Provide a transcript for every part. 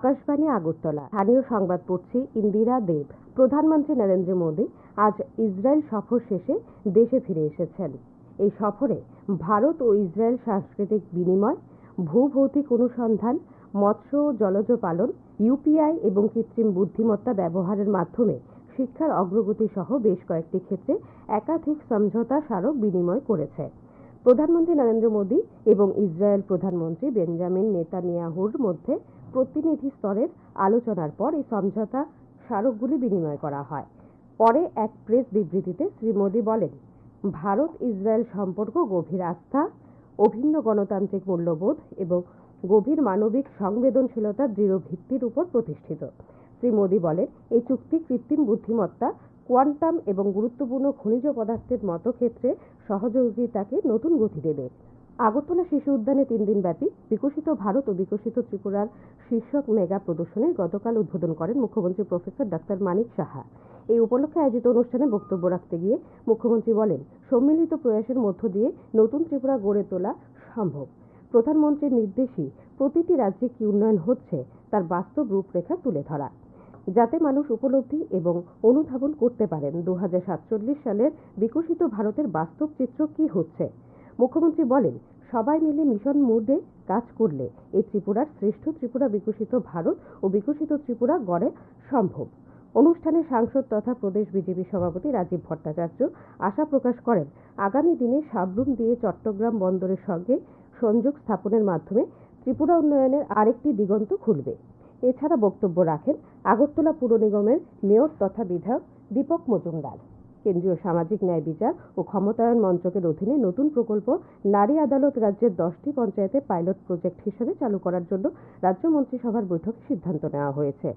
আকাশবাণী আগরতলা। স্থানীয় সংবাদ পড়ছি ইন্দিরা দেব। প্রধানমন্ত্রী নরেন্দ্র মোদী আজ ইসরায়েল সফর শেষে দেশে ফিরে এসেছেন। এই সফরে ভারত ও ইসরায়েল সাংস্কৃতিক বিনিময়, ভূভৌতিক অনুসন্ধান, মৎস্য ও জলজ পালন, ইউপিআই এবং কৃত্রিম বুদ্ধিমত্তা ব্যবহারের মাধ্যমে শিক্ষার অগ্রগতি সহ বেশ কয়েকটি ক্ষেত্রে একাধিক সমঝোতা স্মারক বিনিময় করেছে। প্রধানমন্ত্রী নরেন্দ্র মোদী এবং ইসরায়েল প্রধানমন্ত্রী বেঞ্জামিন নেতানিয়াহুর মধ্যে প্রতিনিধি স্তরের আলোচনার পর এই সমঝোতা স্মারকগুলি বিনিময় করা হয়। পরে এক প্রেস বিবৃতিতে শ্রী মোদী বলেন, ভারত ইসরায়েল সম্পর্ক গভীর আস্থা, অভিন্ন গণতান্ত্রিক মূল্যবোধ এবং গভীর মানবিক সংবেদনশীলতার দৃঢ় ভিত্তির উপর প্রতিষ্ঠিত। শ্রী মোদী বলেন, এই চুক্তি কৃত্রিম বুদ্ধিমত্তা, কোয়ান্টাম এবং গুরুত্বপূর্ণ খনিজ পদার্থের মতো ক্ষেত্রে সহযোগিতাকে নতুন গতি দেবে। আগরতলা শিশু উদ্যানে 3 দিনব্যাপী বিকশিত ভারত ও বিকশিত ত্রিপুরার শীর্ষক মেগা প্রদর্শনীর গতকাল উদ্বোধন করেন মুখ্যমন্ত্রী প্রফেসর ডাক্তার মানিক সাহা। এই উপলক্ষে আয়োজিত অনুষ্ঠানে বক্তব্য রাখতে গিয়ে মুখ্যমন্ত্রী বলেন, সম্মিলিত প্রয়াসের মধ্য দিয়ে নতুন ত্রিপুরা গড়ে তোলা সম্ভব। প্রধানমন্ত্রীর নির্দেশই প্রতিটি রাজ্যে কি উন্নয়ন হচ্ছে তার বাস্তব রূপরেখা তুলে ধরা, যাতে মানুষ উপলব্ধি এবং অনুধাবন করতে পারেন 2047 সালের বিকশিত ভারতের বাস্তব চিত্র কি হচ্ছে। মুখ্যমন্ত্রী বলেন, সবাই মিলে মিশন মোডে কাজ করলে এই ত্রিপুরার শ্রেষ্ঠ ত্রিপুরা, বিকশিত ভারত ও বিকশিত ত্রিপুরা গড়ে সম্ভব। অনুষ্ঠানে সাংসদ তথা প্রদেশ বিজেপি সভাপতি রাজীব ভট্টাচার্য আশা প্রকাশ করেন, আগামী দিনে সাবরুম দিয়ে চট্টগ্রাম বন্দরের সঙ্গে সংযোগ স্থাপনের মাধ্যমে ত্রিপুরা উন্নয়নের আরেকটি দিগন্ত খুলবে। এছাড়া বক্তব্য রাখেন আগরতলা পুর নিগমের মেয়র তথা বিধায়ক দীপক মজুমদার। কেন্দ্রীয় সামাজিক ন্যায় বিচার ও ক্ষমতায়ন মন্ত্রকের অধীনে নতুন প্রকল্প নারী আদালত রাজ্যের 10টি পঞ্চায়েতে পাইলট প্রজেক্ট হিসেবে চালু করার জন্য রাজ্য মন্ত্রিসভার বৈঠকে সিদ্ধান্ত নেওয়া হয়েছে।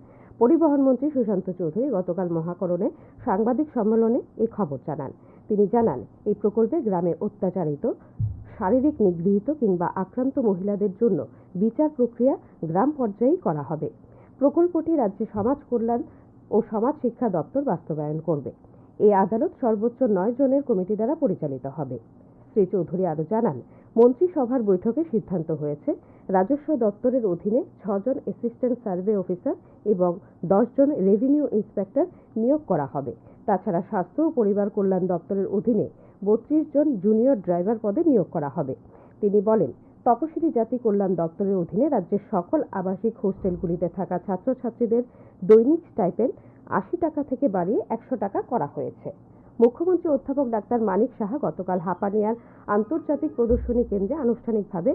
পরিবহন মন্ত্রী সুশান্ত চৌধুরী গতকাল মহাকরণে সাংবাদিক সম্মেলনে এই খবর জানান। তিনি জানান, এই প্রকল্পে গ্রামে অত্যাচারিত, শারীরিক নিগৃহীত কিংবা আক্রান্ত মহিলাদের জন্য বিচার প্রক্রিয়া গ্রাম পর্যায়েই করা হবে। প্রকল্পটি রাজ্যে সমাজ কল্যাণ ও সমাজ শিক্ষা দপ্তর বাস্তবায়ন করবে। এই আদালত সর্বোচ্চ 9 জনের কমিটি দ্বারা পরিচালিত হবে। শ্রী চৌধুরী আরও জানান, মন্ত্রিসভার বৈঠকে সিদ্ধান্ত হয়েছে রাজস্ব দপ্তরের অধীনে 6 জন অ্যাসিস্ট্যান্ট সার্ভে অফিসার এবং 10 জন রেভিনিউ ইন্সপেক্টর নিয়োগ করা হবে। তাছাড়া স্বাস্থ্য ও পরিবার কল্যাণ দপ্তরের অধীনে 32 জন জুনিয়র ড্রাইভার পদে নিয়োগ করা হবে। তিনি বলেন, তপশিলি জাতি কল্যাণ দপ্তরের অধীনে রাজ্যের সকল আবাসিক হোস্টেলগুলিতে থাকা ছাত্রছাত্রীদের দৈনিক স্টাইপেন্ড 80 টাকা থেকে বাড়িয়ে 100 টাকা করা হয়েছে। মুখ্যমন্ত্রী অধ্যাপক ডাক্তার মানিক সাহা গতকাল হাপানিয়ার আন্তর্জাতিক প্রদর্শনী কেন্দ্রে আনুষ্ঠানিকভাবে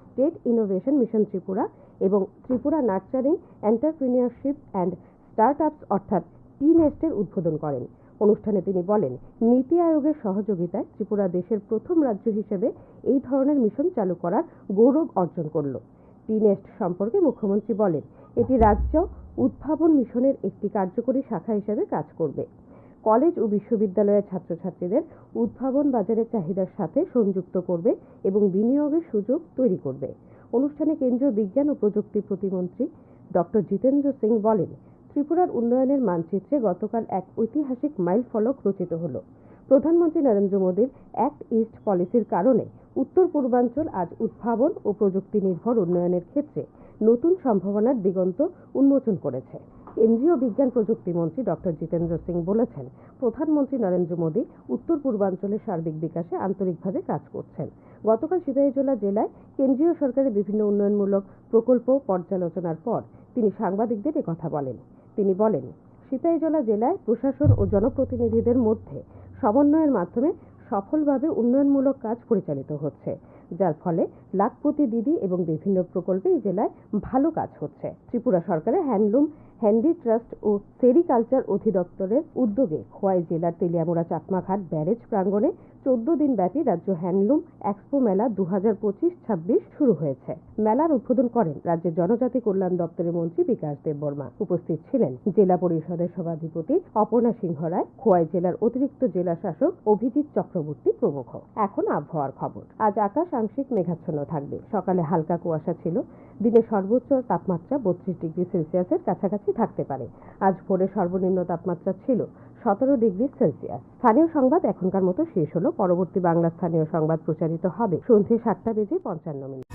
স্টেট ইনোভেশন মিশন ত্রিপুরা এবং Tripura nurturing entrepreneurship and startups অর্থাৎ টি-নেস্টের উদ্বোধন করেন। অনুষ্ঠানে তিনি বলেন, নীতি আয়োগের সহযোগিতায় ত্রিপুরা দেশের প্রথম রাজ্য হিসেবে এই ধরনের মিশন চালু করার গৌরব অর্জন করল। টি-নেস্ট সম্পর্কে মুখ্যমন্ত্রী বলেন, এটি রাজ্য উদ্ভাবন মিশনের একটি কার্যকরী শাখা হিসেবে কাজ করবে। কলেজ ও বিশ্ববিদ্যালয়ের ছাত্রছাত্রীদের উদ্ভাবন বাজারের চাহিদার সাথে সংযুক্ত করবে এবং বিনিয়োগের সুযোগ তৈরি করবে। অনুষ্ঠানে কেন্দ্রীয় বিজ্ঞান ও প্রযুক্তি প্রতিমন্ত্রী ডক্টর জিতেন্দ্র সিং বলেন, ত্রিপুরার উন্নয়নের মানচিত্রে গতকাল এক ঐতিহাসিক মাইল ফলক রচিত হল। প্রধানমন্ত্রী নরেন্দ্র মোদীর অ্যাক্ট ইস্ট পলিসির কারণে উত্তর পূর্বাঞ্চল আজ উদ্ভাবন ও প্রযুক্তি নির্ভর উন্নয়নের ক্ষেত্রে নতুন সম্ভাবনার দিগন্ত উন্মোচন করেছে। কেন্দ্রীয় বিজ্ঞান প্রযুক্তি মন্ত্রী ডক্টর জিতেন্দ্র সিং বলেছেন, প্রধানমন্ত্রী নরেন্দ্র মোদী উত্তর পূর্বাঞ্চলের সার্বিক বিকাশে আন্তরিকভাবে কাজ করছেন। গতকাল সিপাহীজলা জেলায় কেন্দ্রীয় সরকারের বিভিন্ন উন্নয়নমূলক প্রকল্প পর্যালোচনার পর তিনি সাংবাদিকদের একথা বলেন। তিনি বলেন, সিপাহীজলা জেলায় প্রশাসন ও জনপ্রতিনিধিদের মধ্যে সমন্বয়ের মাধ্যমে সফলভাবে উন্নয়নমূলক কাজ পরিচালিত হচ্ছে, যার ফলে লাখপতি দিদি এবং বিভিন্ন প্রকল্পে এই জেলায় ভালো কাজ হচ্ছে। ত্রিপুরা সরকারের হ্যান্ডলুম, হ্যান্ডি ট্রাস্ট ও সেরিকালচার অধিদপ্তরের উদ্যোগে খোয়াই জেলার তেলিয়ামুড়া চাকমাঘাট ব্যারেজ প্রাঙ্গণে 14 দিন ব্যাপী রাজ্য হ্যান্ডলুম এক্সপো মেলা 2025-26 শুরু হয়েছে। মেলার উদ্বোধন করেন রাজ্যের জনজাতি কল্যাণ দপ্তরের মন্ত্রী বিকাশ দেব বর্মা। উপস্থিত ছিলেন জেলা পরিষদের সভাধিপতি অপর্ণা সিংহ রায়, খোয়াই জেলার অতিরিক্ত জেলা শাসক অভিজিৎ চক্রবর্তী প্রমুখ। এখন আবহাওয়ার খবর। আজ আকাশ আংশিক মেঘাচ্ছন্ন থাকবে। সকালে হালকা কুয়াশা ছিল। দিনের সর্বোচ্চ তাপমাত্রা 32 ডিগ্রি সেলসিয়াসের কাছাকাছি থাকতে পারে। আজ ভোরে সর্বনিম্ন তাপমাত্রা ছিল 17 ডিগ্রি সেলসিয়াস। স্থানীয় সংবাদ এখনকার মতো শেষ হলো। পরবর্তী বাংলা স্থানীয় সংবাদ প্রচারিত হবে সন্ধ্যে 7:55 মিনিট।